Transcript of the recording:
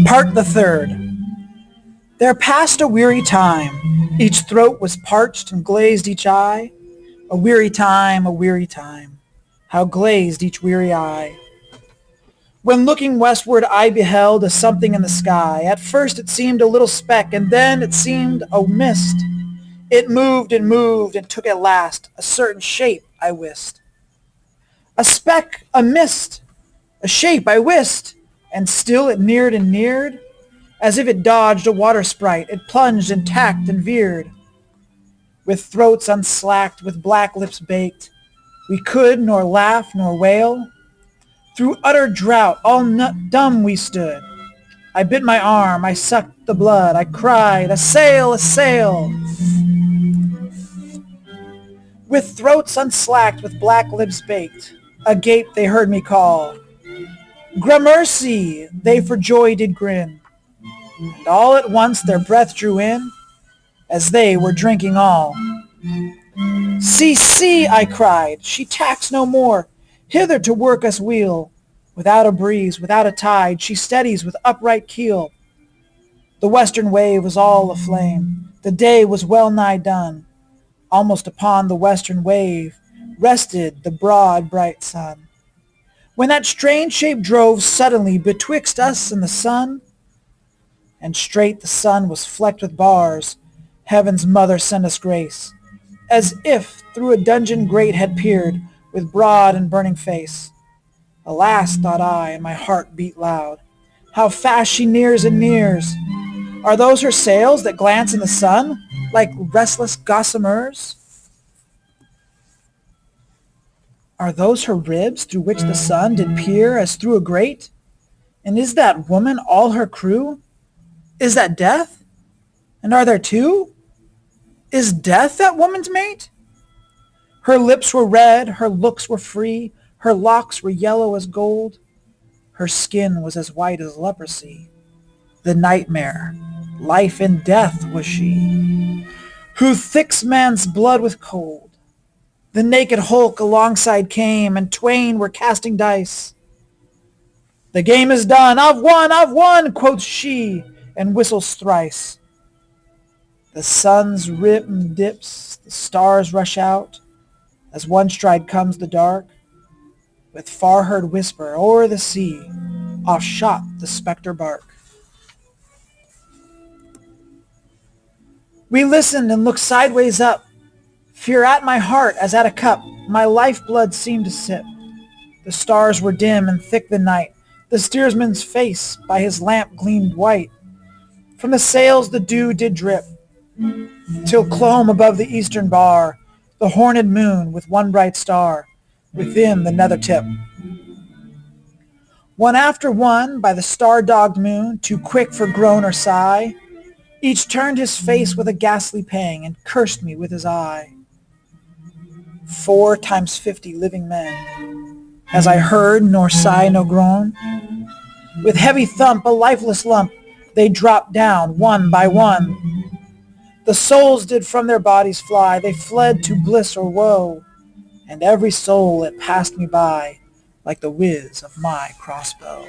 Part the third. There passed a weary time. Each throat was parched and glazed each eye. A weary time, a weary time. How glazed each weary eye. When looking westward I beheld a something in the sky. At first it seemed a little speck, and then it seemed a mist. It moved and took at last a certain shape I wist. A speck, a mist, a shape I wist, and still it neared and neared. As if it dodged a water sprite, it plunged and tacked and veered. With throats unslacked, with black lips baked, we could nor laugh nor wail. Through utter drought, all dumb we stood. I bit my arm, I sucked the blood, I cried, "A sail, a sail!" With throats unslacked, with black lips baked, agape they heard me call. "Gramercy!" they for joy did grin, and all at once their breath drew in, as they were drinking all. "See, see!" I cried, "she tacks no more, hither to work us weal. Without a breeze, without a tide, she steadies with upright keel." The western wave was all aflame, the day was well nigh done. Almost upon the western wave rested the broad bright sun. When that strange shape drove suddenly betwixt us and the sun, and straight the sun was flecked with bars, heaven's mother sent us grace, as if through a dungeon grate had peered, with broad and burning face. Alas, thought I, and my heart beat loud, how fast she nears and nears! Are those her sails that glance in the sun, like restless gossamers? Are those her ribs through which the sun did peer as through a grate? And is that woman all her crew? Is that death? And are there two? Is death that woman's mate? Her lips were red, her looks were free, her locks were yellow as gold, her skin was as white as leprosy. The nightmare, life and death was she, who thicks man's blood with cold. The naked hulk alongside came, and twain were casting dice. "The game is done, I've won," quoth she, and whistles thrice. The sun's rim dips, the stars rush out, as one stride comes the dark. With far-heard whisper o'er the sea, off shot the spectre bark. We listened and looked sideways up. Fear at my heart as at a cup, my lifeblood seemed to sip. The stars were dim and thick the night, the steersman's face by his lamp gleamed white. From the sails the dew did drip, till clomb above the eastern bar the horned moon with one bright star within the nether tip. One after one, by the star-dogged moon, too quick for groan or sigh, each turned his face with a ghastly pang and cursed me with his eye. 4 times 50 living men, as I heard nor sigh nor groan, with heavy thump, a lifeless lump, they dropped down one by one. The souls did from their bodies fly, they fled to bliss or woe, and every soul it passed me by like the whiz of my crossbow.